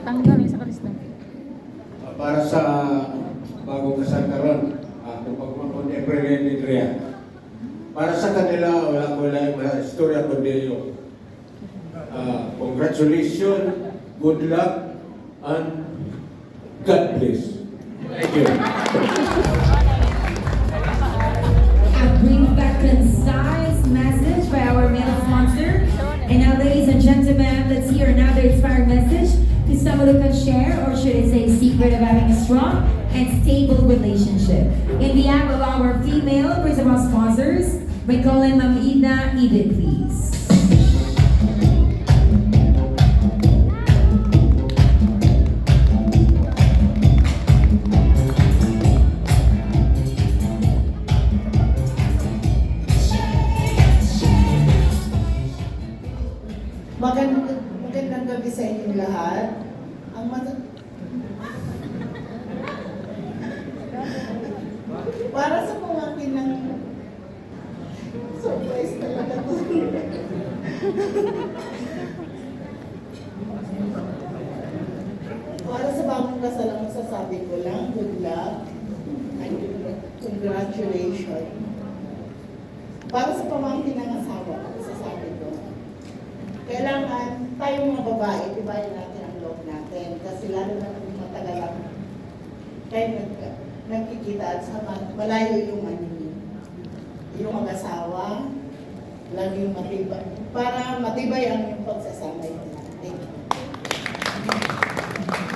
Tanggal yung sa kalista. Para sa bagong kasal karon, kung pagmamon April 23. Para sa kanila, wala istorya kundi yung congratulations, good luck, and God bless. Thank you. A brief but concise message by our male sponsor. And now, ladies and gentlemen, let's hear another inspiring message to someone who can share, or should I say, secret of having a strong and stable relationship. In behalf of our female principal sponsors, we call in Ma'am Ida Edith, please. Magandang gabi sa inyong lahat. Para sa pamangkin ng surprise talaga to. Para sa bagong kasal ang masasabi ko lang, good luck and congratulations. Para sa pamangkin ng asawa, masasabi ko, kailangan tayong mga babae, tibayan natin ang loob natin. Kasi lalo na kung matagal lang tayo nagkikita at sa malayo yung mag-asawa, lagi yung matibay, para matibay ang yung pagsasama yun. Thank you.